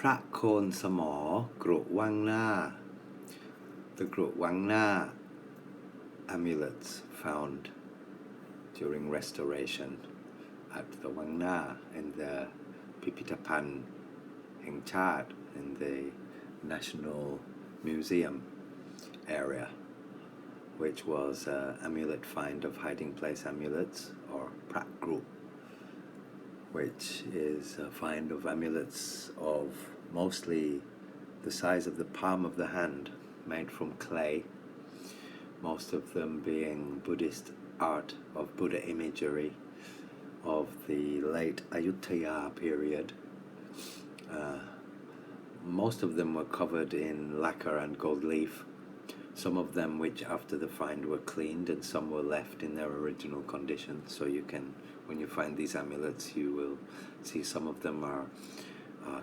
พระโคนสมอกรุวังหน้า The กรุวังหน้า amulets found during restoration at the Wang Na in the พิพิธภัณฑ์แห่งชาติ in the National Museum area, which was amulet find of hiding place amulets, or prat group, which is a find of amulets of mostly the size of the palm of the hand, made from clay, most of them being Buddhist art of Buddha imagery of the late Ayuttaya period. Most of them were covered in lacquer and gold leaf, some of them which after the find were cleaned, and some were left in their original condition. So you can, when you find these amulets, you will see some of them are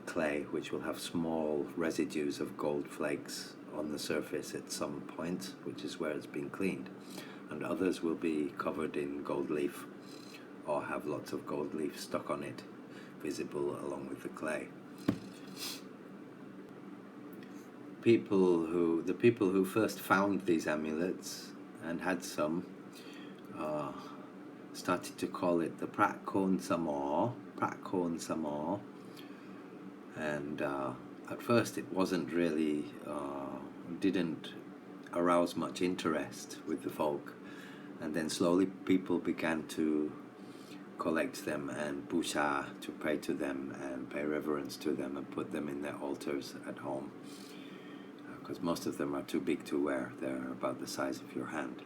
clay, which will have small residues of gold flakes on the surface at some point, which is where it's been cleaned, and others will be covered in gold leaf or have lots of gold leaf stuck on it, visible along with the clay. The people who first found these amulets and had some started to call it the Kone Samor, and at first it wasn't really didn't arouse much interest with the folk, and then slowly people began to collect them and Bucha, to pray to them and pay reverence to them and put them in their altars at home, because most of them are too big to wear. They're about the size of your hand.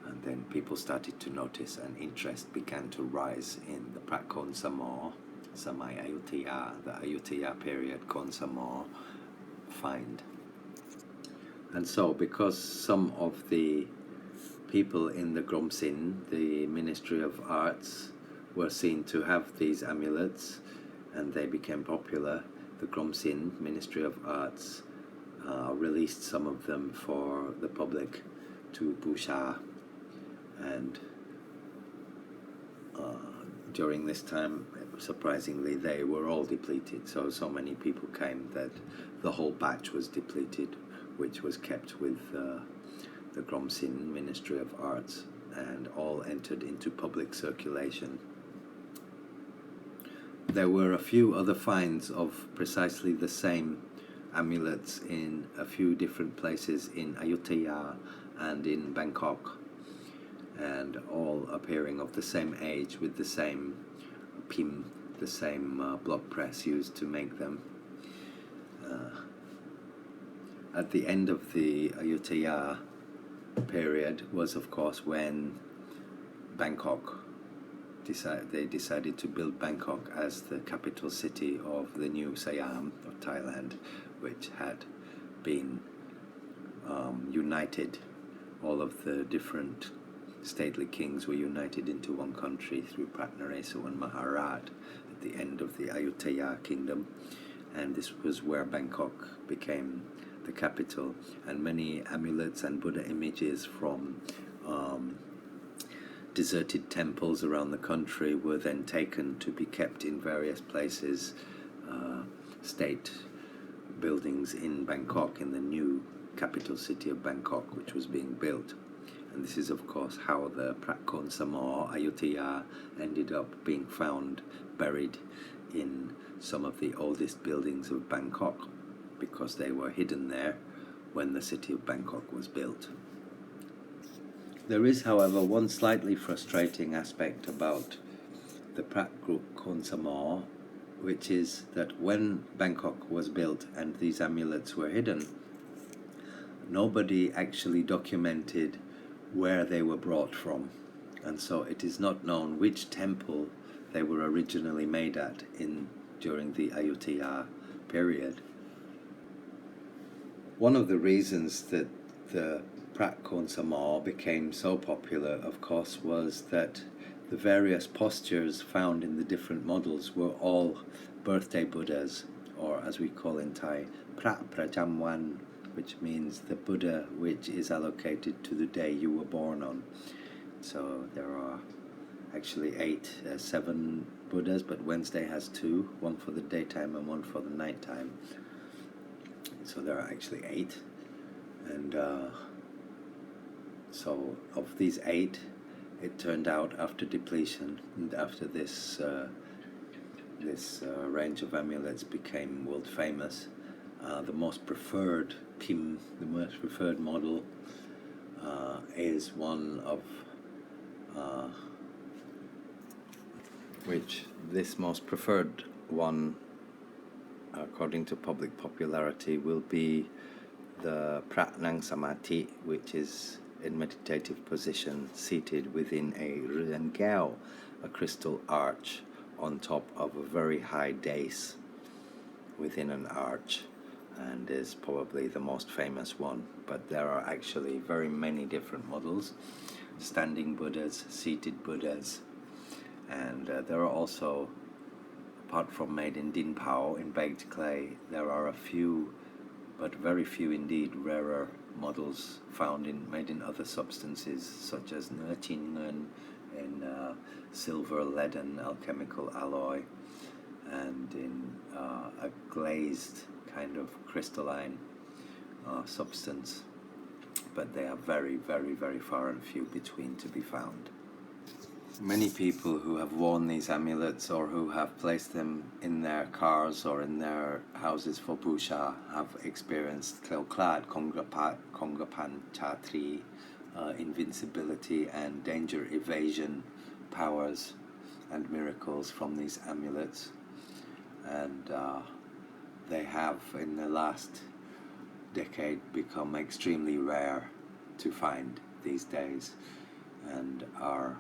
And then people started to notice, and interest began to rise in the Kone Samor, Samai Ayuttaya, the Ayuttaya period Kone Samor find. And so, because some of the people in the Gromsin, the Ministry of Arts, were seen to have these amulets, and they became popular, the Gromsin, Ministry of Arts, released some of them for the public to Bucha, and during this time, surprisingly, they were all depleted. So many people came that the whole batch was depleted, which was kept with the Gromsin Ministry of Arts, and all entered into public circulation. There were a few other finds of precisely the same amulets in a few different places in Ayuttaya and in Bangkok, and all appearing of the same age with the same pim, the same block press used to make them. At the end of the Ayuttaya period was, of course, when Bangkok decided to build Bangkok as the capital city of the new Siam of Thailand, which had been united. All of the different stately kings were united into one country through Pratnaresu and Maharaj at the end of the Ayuttaya kingdom, and this was where Bangkok became the capital, and many amulets and Buddha images from deserted temples around the country were then taken to be kept in various places, state buildings in Bangkok, in the new capital city of Bangkok, which was being built. And this is, of course, how the Kone Samor Ayuttaya ended up being found buried in some of the oldest buildings of Bangkok, because they were hidden there when the city of Bangkok was built. There is, however, one slightly frustrating aspect about the Kone Samor, which is that when Bangkok was built and these amulets were hidden, nobody actually documented where they were brought from, and so it is not known which temple they were originally made at during the Ayuttaya period. One of the reasons that the Kone Samor became so popular, of course, was that the various postures found in the different models were all birthday Buddhas, or as we call in Thai, Pra Prajamwan, which means the Buddha which is allocated to the day you were born on. So there are actually 7 Buddhas, but Wednesday has two, one for the daytime and one for the nighttime. So there are actually 8, and so of these 8, it turned out after depletion and after this range of amulets became world famous, the most preferred model is one of which this most preferred one, according to public popularity, will be the Pratnang Samadhi, which is in meditative position, seated within a Ruan Gao, a crystal arch on top of a very high dais within an arch, and is probably the most famous one. But there are actually very many different models: standing Buddhas, seated Buddhas, and there are also, apart from made in Din Pao, in baked clay, there are a few, but very few indeed, rarer models found made in other substances, such as Ne Chin Nguyen in silver leaden alchemical alloy, and in a glazed kind of crystalline substance. But they are very, very, very far and few between to be found. Many people who have worn these amulets or who have placed them in their cars or in their houses for Bucha have experienced Klad, Kongapan, Chatri, invincibility and danger evasion powers and miracles from these amulets. And they have, in the last decade, become extremely rare to find these days, and are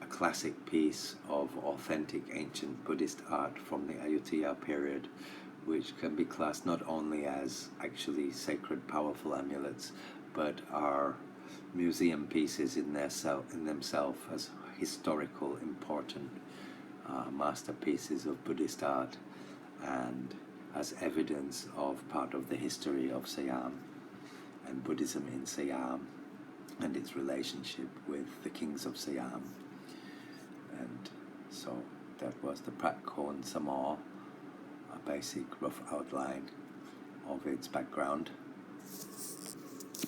a classic piece of authentic ancient Buddhist art from the Ayuttaya period, which can be classed not only as actually sacred, powerful amulets, but are museum pieces in themselves as historical, important masterpieces of Buddhist art, and as evidence of part of the history of Siam and Buddhism in Siam and its relationship with the kings of Siam. And so that was the Kone Samor, a basic rough outline of its background.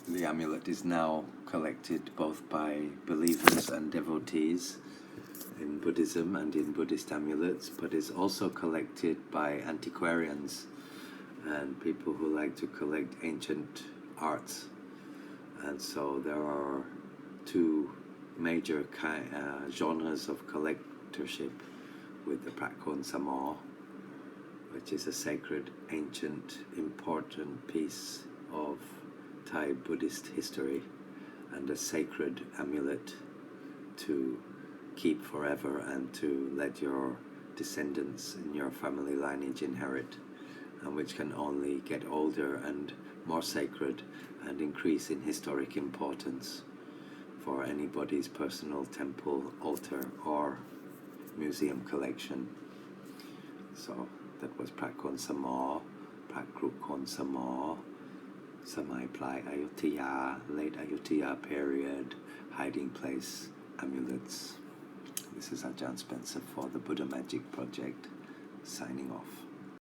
The amulet is now collected both by believers and devotees in Buddhism and in Buddhist amulets, but is also collected by antiquarians and people who like to collect ancient arts. And so there are 2 major genres of collectorship, with the Kone Samor, which is a sacred, ancient, important piece of Thai Buddhist history and a sacred amulet to keep forever and to let your descendants in your family lineage inherit, and which can only get older and more sacred and increase in historic importance for anybody's personal temple, altar, or museum collection. So that was Kone Samor, Kone Samor, Samai Plai Ayuttaya, late Ayuttaya period, hiding place amulets. This is Ajahn Spencer for the Buddha Magic Project, signing off.